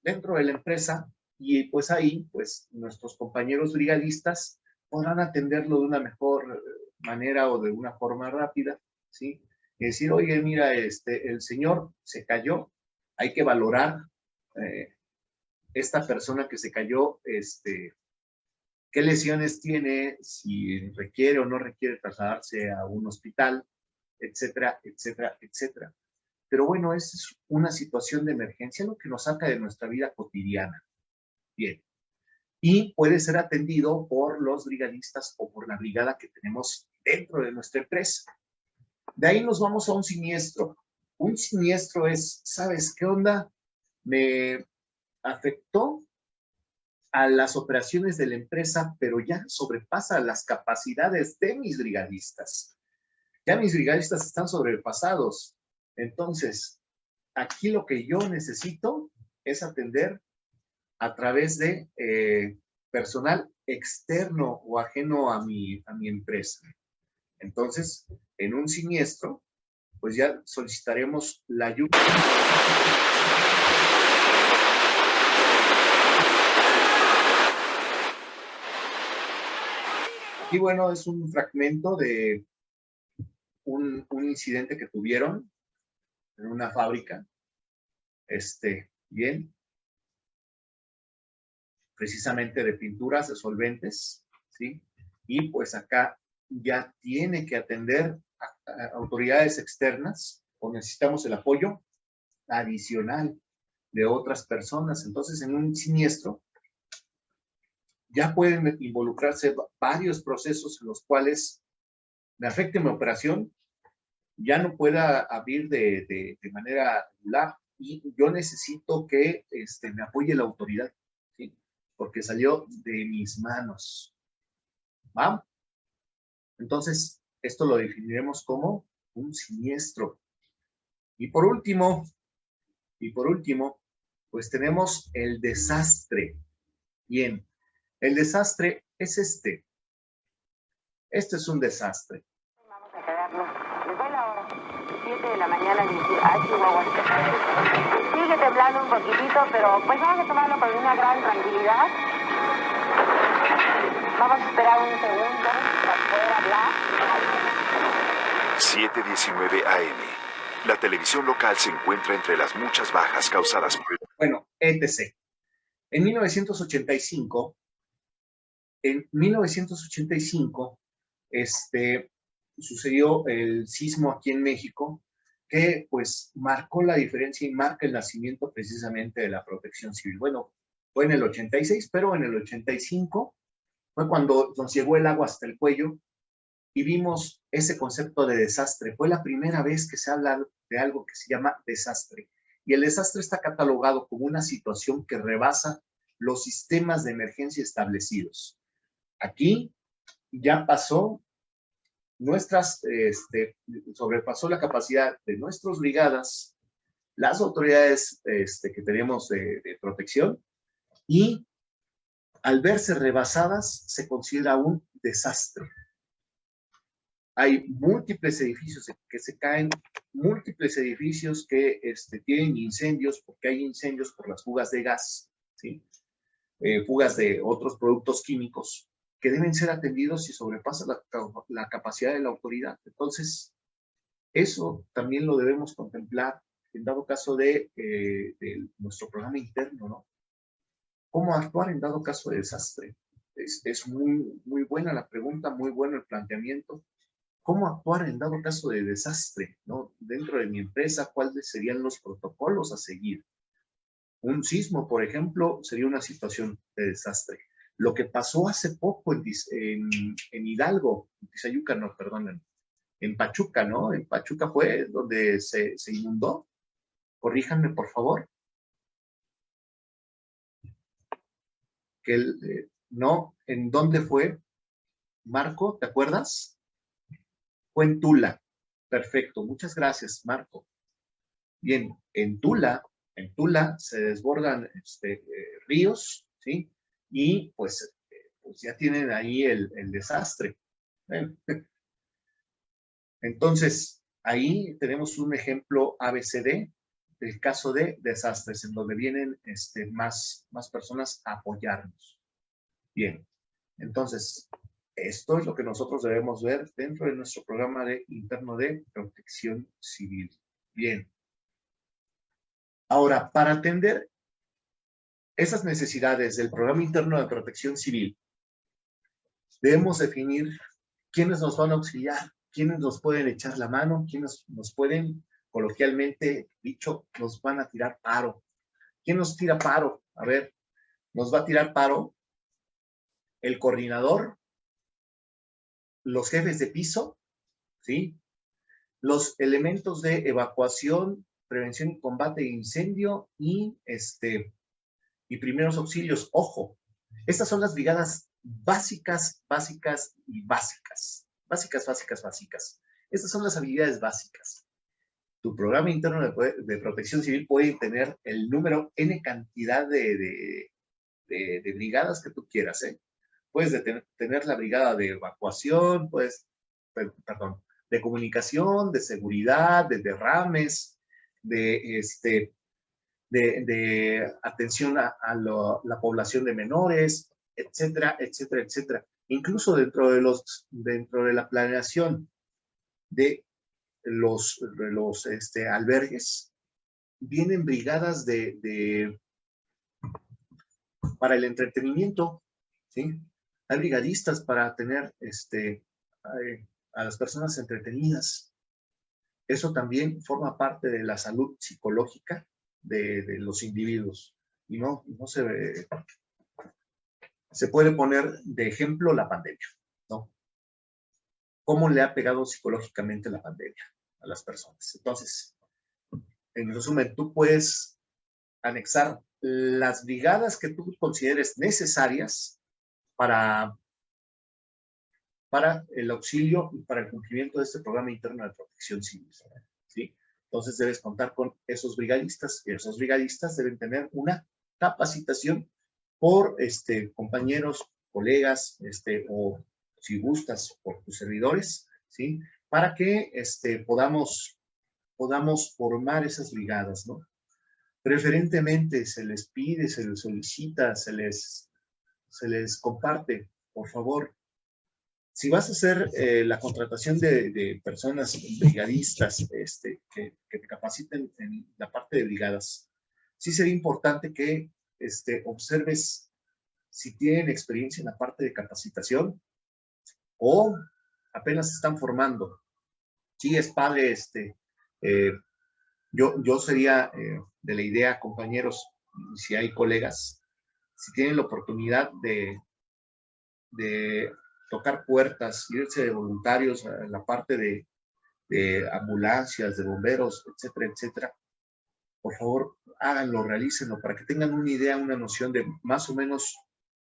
dentro de la empresa y pues ahí, pues nuestros compañeros brigadistas podrán atenderlo de una mejor manera o de una forma rápida, ¿sí? Y decir, oye, mira, el señor se cayó, hay que valorar esta persona que se cayó, qué lesiones tiene, si requiere o no requiere trasladarse a un hospital, etcétera, etcétera, etcétera. Pero bueno, es una situación de emergencia, lo que nos saca de nuestra vida cotidiana. Bien. Y puede ser atendido por los brigadistas o por la brigada que tenemos dentro de nuestra empresa. De ahí nos vamos a un siniestro. Un siniestro es, ¿sabes qué onda? Me afectó a las operaciones de la empresa, pero ya sobrepasa las capacidades de mis brigadistas. Ya mis brigadistas están sobrepasados. Entonces, aquí lo que yo necesito es atender a través de personal externo o ajeno a mi empresa. Entonces, en un siniestro, pues ya solicitaremos la ayuda. Aquí, bueno, es un fragmento de un incidente que tuvieron en una fábrica. Bien, precisamente de pinturas, de solventes, ¿sí? Y pues acá ya tiene que atender a autoridades externas o necesitamos el apoyo adicional de otras personas. Entonces, en un siniestro, ya pueden involucrarse varios procesos en los cuales me afecte mi operación, ya no pueda abrir de manera regular y yo necesito que me apoye la autoridad, ¿sí? Porque salió de mis manos. ¿Va? Entonces, esto lo definiremos como un siniestro. Y por último, pues tenemos el desastre. Bien, el desastre es este. Este es un desastre. Vamos a quedarnos. Les doy la hora. 7 de la mañana, Chihuahua. Sigue temblando un poquitito, pero pues vamos a tomarlo con una gran tranquilidad. Vamos a esperar un segundo para poder hablar. 7:19 AM. La televisión local se encuentra entre las muchas bajas causadas por... Bueno, etc. En 1985, sucedió el sismo aquí en México, que pues marcó la diferencia y marca el nacimiento precisamente de la Protección Civil. Bueno, fue en el 86, pero en el 85 fue cuando nos llegó el agua hasta el cuello y vimos ese concepto de desastre. Fue la primera vez que se habla de algo que se llama desastre. Y el desastre está catalogado como una situación que rebasa los sistemas de emergencia establecidos. Aquí ya pasó sobrepasó la capacidad de nuestras brigadas, las autoridades que tenemos de protección, y al verse rebasadas se considera un desastre. Hay múltiples edificios que se caen, múltiples edificios que tienen incendios, porque hay incendios por las fugas de gas, ¿sí? Fugas de otros productos químicos que deben ser atendidos si sobrepasa la capacidad de la autoridad. Entonces, eso también lo debemos contemplar en dado caso de nuestro programa interno, ¿no? ¿Cómo actuar en dado caso de desastre? Es muy, muy buena la pregunta, muy bueno el planteamiento. ¿Cómo actuar en dado caso de desastre, ¿no? Dentro de mi empresa, ¿cuáles serían los protocolos a seguir? Un sismo, por ejemplo, sería una situación de desastre. Lo que pasó hace poco en Hidalgo, no, perdón, en Pachuca, ¿no? En Pachuca fue donde se inundó. Corríjanme, por favor. No, ¿en dónde fue? Marco, ¿te acuerdas? Fue en Tula. Perfecto, muchas gracias, Marco. Bien, en Tula se desbordan ríos, ¿sí? Y pues ya tienen ahí el desastre. Entonces, ahí tenemos un ejemplo ABCD del caso de desastres, en donde vienen más personas a apoyarnos. Bien, entonces, esto es lo que nosotros debemos ver dentro de nuestro programa interno de protección civil. Bien. Ahora, para atender esas necesidades del programa interno de protección civil, debemos definir quiénes nos van a auxiliar, quiénes nos pueden echar la mano, quiénes nos pueden, coloquialmente dicho, nos van a tirar paro. ¿Quién nos tira paro? A ver, nos va a tirar paro el coordinador, los jefes de piso, ¿sí? Los elementos de evacuación, prevención y combate de incendio y primeros auxilios. Ojo, estas son las brigadas básicas y básicas. Básicas. Estas son las habilidades básicas. Tu programa interno de protección civil puede tener el número N cantidad de brigadas que tú quieras, ¿eh? Puedes tener la brigada de evacuación, de comunicación, de seguridad, de derrames, de atención a la población de menores, etcétera, etcétera, etcétera. Incluso dentro de la planeación de los albergues, vienen brigadas para el entretenimiento, ¿sí? Hay brigadistas para tener a las personas entretenidas. Eso también forma parte de la salud psicológica de los individuos. Y no se puede poner de ejemplo la pandemia, ¿no? ¿Cómo le ha pegado psicológicamente la pandemia a las personas? Entonces, en resumen, tú puedes anexar las brigadas que tú consideres necesarias para el auxilio y para el cumplimiento de este programa interno de protección civil, ¿sí? Entonces debes contar con esos brigadistas, y esos brigadistas deben tener una capacitación por compañeros, colegas, o si gustas, por tus servidores, ¿sí? Para que podamos formar esas brigadas, ¿no? Preferentemente se les pide, se les solicita, se les comparte, por favor. Si vas a hacer la contratación de personas brigadistas que te capaciten en la parte de brigadas, sí sería importante que observes si tienen experiencia en la parte de capacitación o apenas se están formando. Sí, es padre, yo sería de la idea, compañeros, si hay colegas, si tienen la oportunidad de tocar puertas, irse de voluntarios a la parte de ambulancias, de bomberos, etcétera, etcétera, por favor, háganlo, realícenlo, para que tengan una idea, una noción de más o menos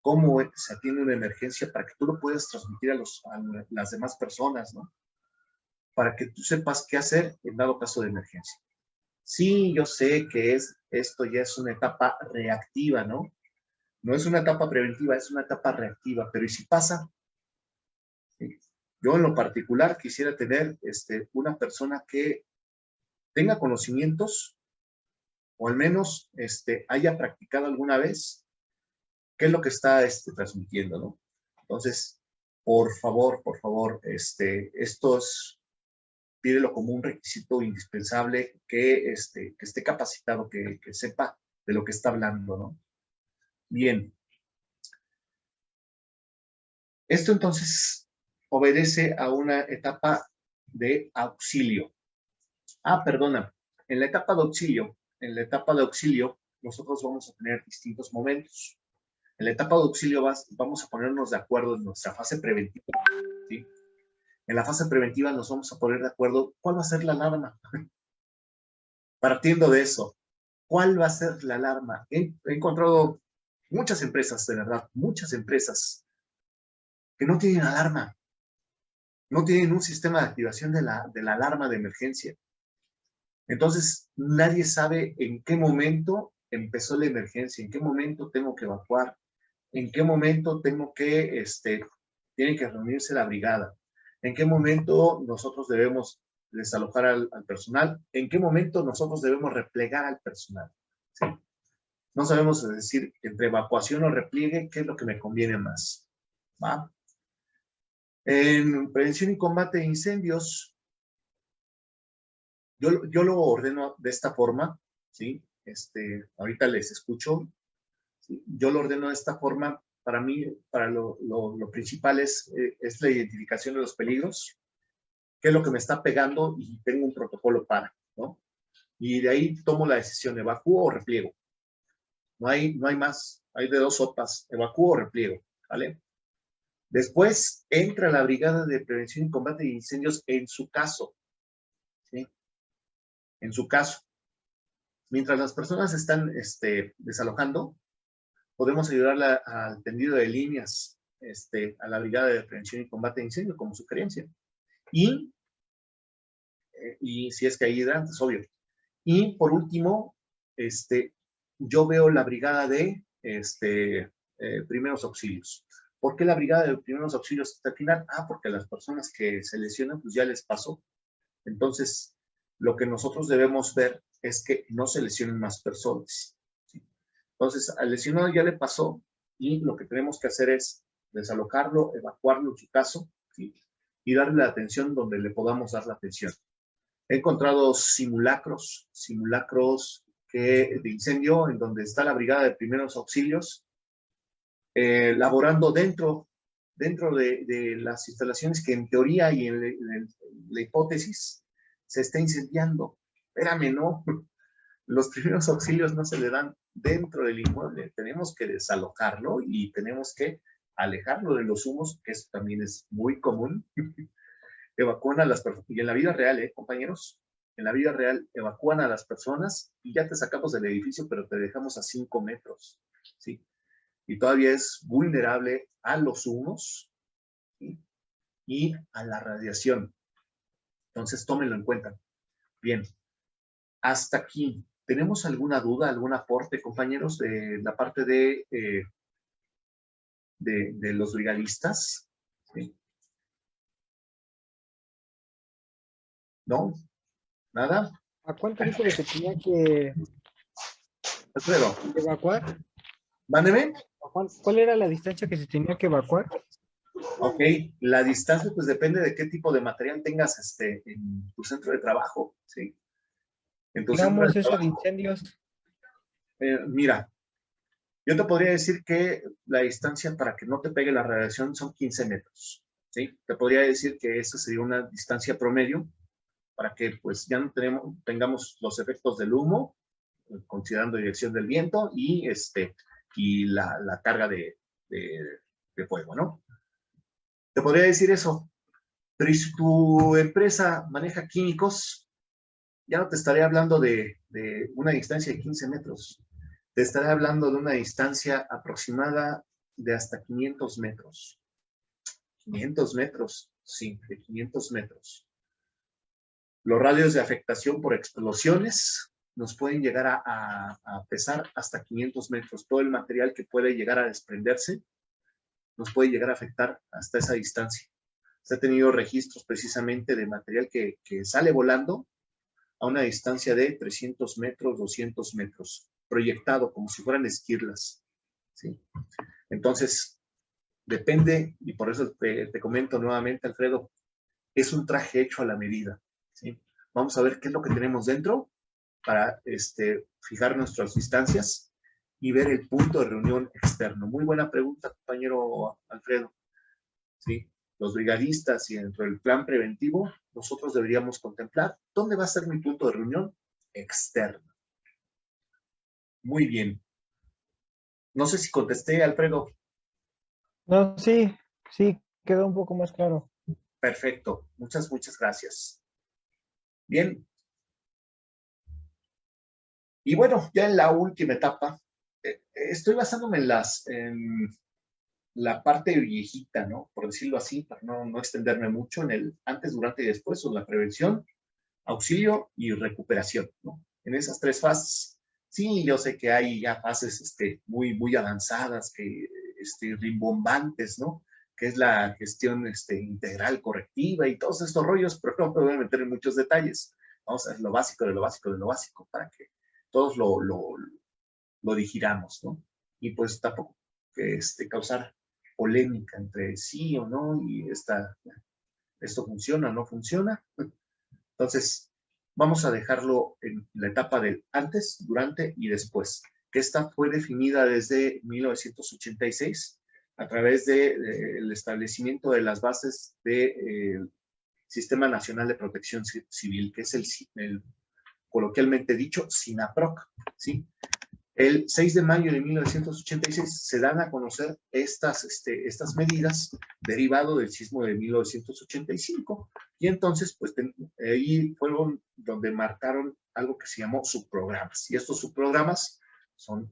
cómo se atiende una emergencia, para que tú lo puedas transmitir a las demás personas, ¿no? Para que tú sepas qué hacer en dado caso de emergencia. Sí, yo sé que esto ya es una etapa reactiva, ¿no? No es una etapa preventiva, es una etapa reactiva, pero ¿y si pasa? Sí. Yo en lo particular quisiera tener una persona que tenga conocimientos o al menos haya practicado alguna vez qué es lo que está transmitiendo, ¿no? Entonces, por favor, esto pídelo como un requisito indispensable que esté capacitado, que sepa de lo que está hablando, ¿no? Bien. Esto entonces obedece a una etapa de auxilio. Perdona. En la etapa de auxilio, nosotros vamos a tener distintos momentos. En la etapa de auxilio vamos a ponernos de acuerdo en nuestra fase preventiva, ¿sí? En la fase preventiva nos vamos a poner de acuerdo cuál va a ser la alarma. Partiendo de eso, ¿cuál va a ser la alarma? He encontrado muchas empresas, de verdad, muchas empresas que no tienen alarma. No tienen un sistema de activación de la alarma de emergencia. Entonces, nadie sabe en qué momento empezó la emergencia, en qué momento tengo que evacuar, en qué momento tiene que reunirse la brigada, en qué momento nosotros debemos desalojar al personal, en qué momento nosotros debemos replegar al personal, ¿sí? No sabemos decir entre evacuación o repliegue qué es lo que me conviene más, ¿va? En prevención y combate de incendios, yo lo ordeno de esta forma, ¿sí? Ahorita les escucho, ¿sí? Yo lo ordeno de esta forma. Para mí, lo principal es la identificación de los peligros, qué es lo que me está pegando y tengo un protocolo para, ¿no? Y de ahí tomo la decisión, evacúo o repliego. No hay más, hay de dos sopas, evacúo o repliego, ¿vale? Después entra la Brigada de Prevención y Combate de Incendios en su caso, ¿sí? En su caso. Mientras las personas están desalojando, podemos ayudar al tendido de líneas, a la Brigada de Prevención y Combate de Incendios como sugerencia. Y si es que hay hidrantes, obvio. Y por último, yo veo la Brigada de Primeros Auxilios. ¿Por qué la Brigada de Primeros Auxilios está al final? Porque a las personas que se lesionan, pues ya les pasó. Entonces, lo que nosotros debemos ver es que no se lesionen más personas, ¿sí? Entonces, al lesionado ya le pasó y lo que tenemos que hacer es desalojarlo, evacuarlo en su caso, ¿sí? Y darle la atención donde le podamos dar la atención. He encontrado simulacros de incendio en donde está la brigada de primeros auxilios laborando dentro de las instalaciones que en teoría y en la hipótesis se está incendiando. Espérame, no. Los primeros auxilios no se le dan dentro del inmueble. Tenemos que desalojarlo y tenemos que alejarlo de los humos, que eso también es muy común. Evacúan a las personas. Y en la vida real, compañeros, en la vida real evacúan a las personas y ya te sacamos del edificio, pero te dejamos a 5 metros, ¿sí? Y todavía es vulnerable a los humos, ¿sí? Y a la radiación. Entonces, tómenlo en cuenta. Bien, hasta aquí. ¿Tenemos alguna duda, algún aporte, compañeros, de la parte de los brigadistas? ¿Sí? ¿No? ¿Nada? ¿A cuánto dijo que se tenía que Alfredo, evacuar? mándeme. ¿Cuál era la distancia que se tenía que evacuar? Ok, la distancia pues depende de qué tipo de material tengas en tu centro de trabajo, ¿sí? En tu centro Digamos de eso de trabajo. incendios. Mira, yo te podría decir que la distancia para que no te pegue la radiación son 15 metros, ¿sí? Te podría decir que esa sería una distancia promedio para que pues ya no tengamos los efectos del humo, considerando dirección del viento y la carga de fuego, ¿no? Te podría decir eso, pero si tu empresa maneja químicos, ya no te estaré hablando de una distancia de 15 metros, te estaré hablando de una distancia aproximada de hasta 500 metros. 500 metros, sí, de 500 metros. Los radios de afectación por explosiones nos pueden llegar a pesar hasta 500 metros. Todo el material que puede llegar a desprenderse nos puede llegar a afectar hasta esa distancia. Se ha tenido registros precisamente de material que sale volando a una distancia de 300 metros, 200 metros, proyectado como si fueran esquirlas, ¿sí? Entonces, depende, y por eso te comento nuevamente, Alfredo, es un traje hecho a la medida, ¿sí? Vamos a ver qué es lo que tenemos dentro para fijar nuestras distancias y ver el punto de reunión externo. Muy buena pregunta, compañero Alfredo. ¿Sí? Los brigadistas y dentro del plan preventivo, nosotros deberíamos contemplar dónde va a ser mi punto de reunión externo. Muy bien. No sé si contesté, Alfredo. No, sí, quedó un poco más claro. Perfecto. Muchas gracias. Bien. Y bueno, ya en la última etapa, estoy basándome en la parte viejita, ¿no? Por decirlo así, para no extenderme mucho en el antes, durante y después, o la prevención, auxilio y recuperación, ¿no? En esas 3 fases. Sí, yo sé que hay ya fases muy avanzadas, rimbombantes, ¿no? Que es la gestión integral correctiva y todos estos rollos, pero no me voy a meter en muchos detalles. Vamos a ver lo básico de lo básico de lo básico para que todos lo digiramos, ¿no? Y pues tampoco causar polémica entre sí o no y esto funciona o no funciona. Entonces, vamos a dejarlo en la etapa del antes, durante y después, que esta fue definida desde 1986 a través del establecimiento de las bases del Sistema Nacional de Protección Civil, que es el coloquialmente dicho SINAPROC, ¿sí? El 6 de mayo de 1986 se dan a conocer estas medidas derivado del sismo de 1985 y entonces pues ahí fueron donde marcaron algo que se llamó subprogramas y estos subprogramas son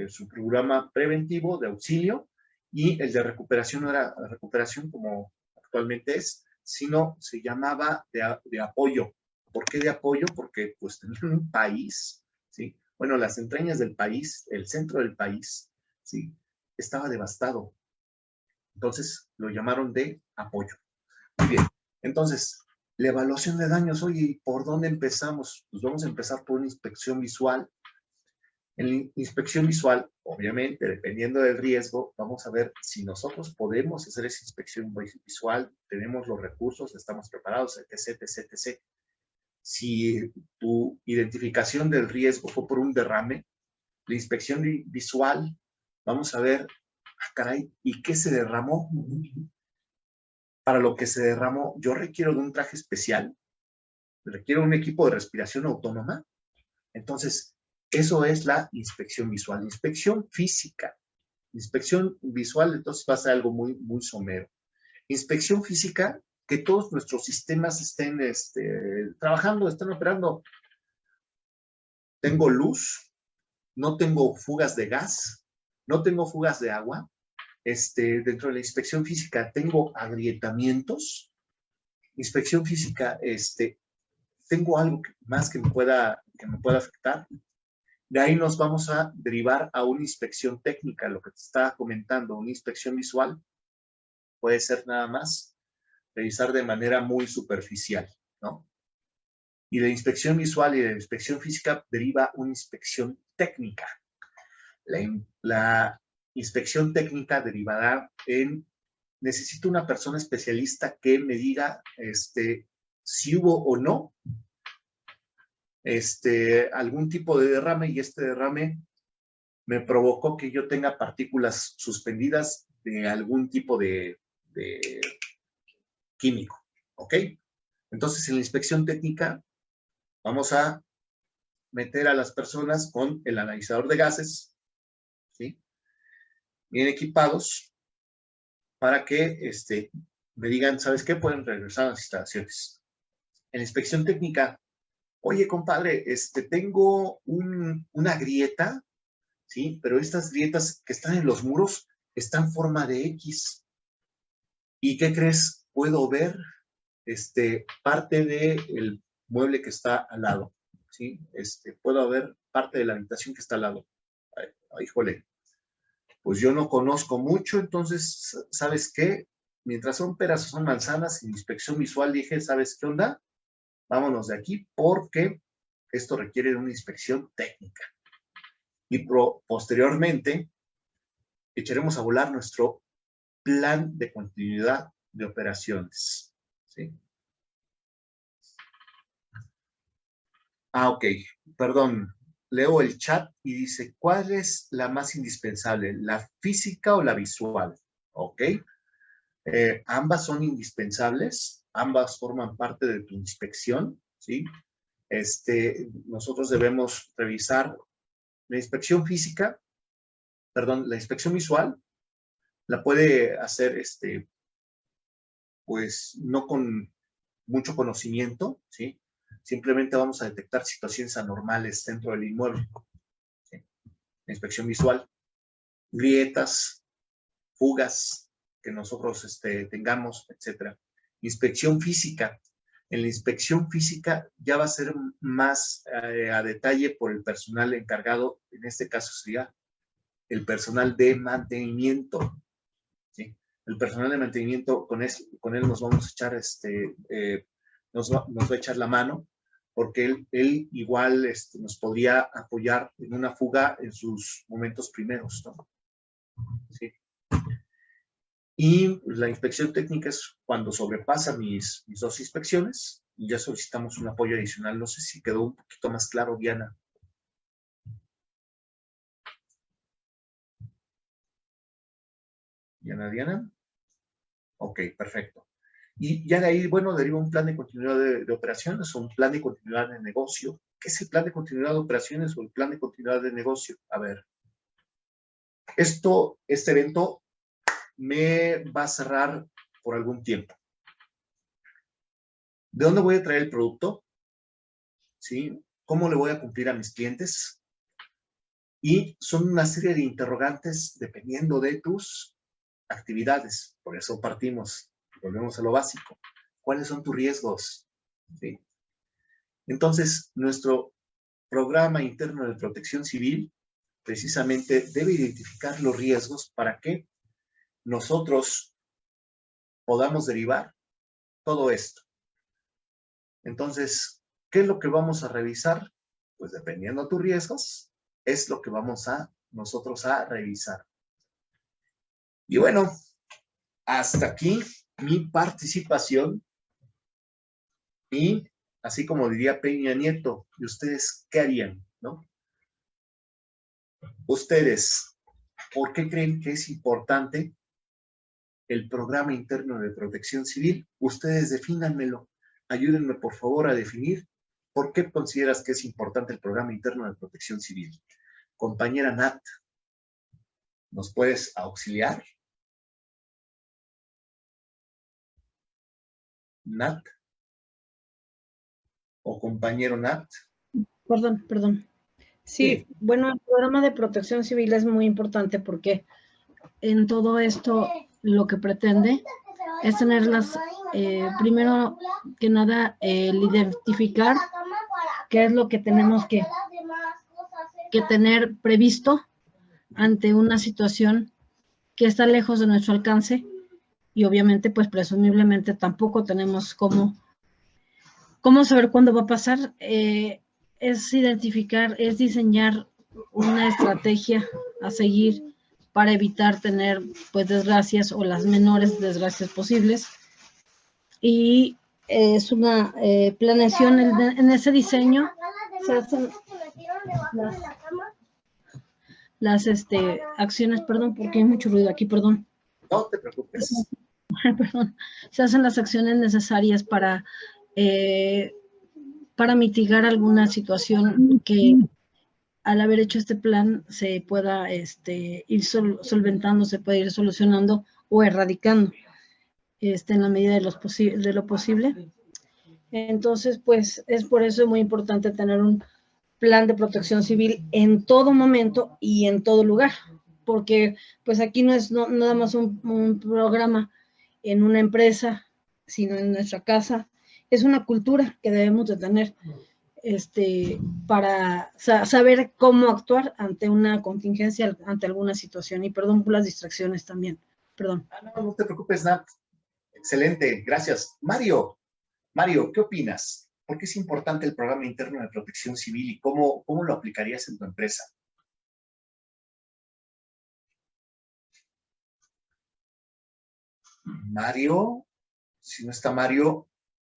su programa preventivo de auxilio y el de recuperación no era recuperación como actualmente es, sino se llamaba de apoyo. ¿Por qué de apoyo? Porque pues tenían un país, ¿sí? Bueno, las entrañas del país, el centro del país, ¿sí? Estaba devastado. Entonces, lo llamaron de apoyo. Muy bien. Entonces, la evaluación de daños, oye, ¿por dónde empezamos? Pues vamos a empezar por una inspección visual. En la inspección visual, obviamente, dependiendo del riesgo, vamos a ver si nosotros podemos hacer esa inspección visual, tenemos los recursos, estamos preparados, etc., etc., etc. Si tu identificación del riesgo fue por un derrame, la inspección visual, vamos a ver, caray, ¿y qué se derramó? Para lo que se derramó, yo requiero de un traje especial, requiero un equipo de respiración autónoma. Entonces, eso es la inspección visual. Inspección física. Inspección visual, entonces va a ser algo muy, muy somero. Inspección física, que todos nuestros sistemas estén trabajando, estén operando. Tengo luz, no tengo fugas de gas, no tengo fugas de agua. Dentro de la inspección física tengo agrietamientos. Inspección física, tengo algo más que me pueda afectar. De ahí nos vamos a derivar a una inspección técnica, lo que te estaba comentando. Una inspección visual puede ser nada más revisar de manera muy superficial, ¿no? Y de inspección visual y de inspección física deriva una inspección técnica. La inspección técnica derivará en, necesito una persona especialista que me diga si hubo o no algún tipo de derrame, y este derrame me provocó que yo tenga partículas suspendidas de algún tipo de químico, ¿ok? Entonces, en la inspección técnica vamos a meter a las personas con el analizador de gases, ¿sí? Bien equipados, para que me digan, ¿sabes qué? Pueden regresar a las instalaciones. En la inspección técnica, oye, compadre, tengo una grieta, ¿sí? Pero estas grietas que están en los muros están en forma de X. ¿Y qué crees? Puedo ver parte del mueble que está al lado, ¿sí? Puedo ver parte de la habitación que está al lado. Ay, híjole, pues yo no conozco mucho, entonces, ¿sabes qué? Mientras son peras o son manzanas, en inspección visual dije, ¿sabes qué onda? Vámonos de aquí porque esto requiere de una inspección técnica. Y posteriormente echaremos a volar nuestro plan de continuidad de operaciones, ¿sí? Ok, perdón. Leo el chat y dice, ¿cuál es la más indispensable? ¿La física o la visual? Ok. Ambas son indispensables, ambas forman parte de tu inspección, ¿sí? Nosotros debemos revisar la inspección física, perdón, la inspección visual, la puede hacer, pues, no con mucho conocimiento, ¿sí? Simplemente vamos a detectar situaciones anormales dentro del inmueble, ¿sí? La inspección visual, grietas, fugas que nosotros tengamos, etcétera. Inspección física. En la inspección física ya va a ser más a detalle por el personal encargado, en este caso sería el personal de mantenimiento, ¿sí? El personal de mantenimiento, con él nos vamos a echar, nos va a echar la mano, porque él igual nos podría apoyar en una fuga en sus momentos primeros, ¿no? ¿Sí? Y la inspección técnica es cuando sobrepasa mis dos inspecciones y ya solicitamos un apoyo adicional. No sé si quedó un poquito más claro, Diana. Diana. Ok, perfecto. Y ya de ahí, bueno, deriva un plan de continuidad de operaciones o un plan de continuidad de negocio. ¿Qué es el plan de continuidad de operaciones o el plan de continuidad de negocio? A ver, este evento me va a cerrar por algún tiempo. ¿De dónde voy a traer el producto? ¿Sí? ¿Cómo le voy a cumplir a mis clientes? Y son una serie de interrogantes dependiendo de tus actividades. Por eso partimos, volvemos a lo básico. ¿Cuáles son tus riesgos? ¿Sí? Entonces, nuestro programa interno de protección civil precisamente debe identificar los riesgos para que nosotros podamos derivar todo esto. Entonces, ¿qué es lo que vamos a revisar? Pues dependiendo de tus riesgos, es lo que vamos nosotros a revisar. Y bueno, hasta aquí mi participación. Y así como diría Peña Nieto, ¿y ustedes qué harían, no? Ustedes, ¿por qué creen que es importante el programa interno de protección civil? Ustedes defínanmelo. Ayúdenme, por favor, a definir por qué consideras que es importante el programa interno de protección civil. Compañera Nat, ¿nos puedes auxiliar? Nat. O compañero Nat. Perdón. Sí, bueno, el programa de protección civil es muy importante porque en todo esto lo que pretende es tener primero que nada, el identificar qué es lo que tenemos que tener previsto ante una situación que está lejos de nuestro alcance y obviamente, pues presumiblemente tampoco tenemos cómo saber cuándo va a pasar. Es identificar, es diseñar una estrategia a seguir para evitar tener, pues, desgracias o las menores desgracias posibles. Y es una planeación en ese diseño. Se hacen las acciones, perdón, porque hay mucho ruido aquí, perdón. No te preocupes. Perdón. Se hacen las acciones necesarias para mitigar alguna situación que al haber hecho este plan se pueda ir solventando, se puede ir solucionando o erradicando en la medida de lo posible. Entonces, pues es por eso muy importante tener un plan de protección civil en todo momento y en todo lugar, porque pues aquí no es nada más un programa en una empresa, sino en nuestra casa. Es una cultura que debemos de tener para saber cómo actuar ante una contingencia, ante alguna situación. Y perdón por las distracciones también. Perdón. No te preocupes, Nat. Excelente, gracias. Mario, ¿qué opinas? ¿Por qué es importante el programa interno de protección civil y cómo lo aplicarías en tu empresa? Mario, si no está Mario,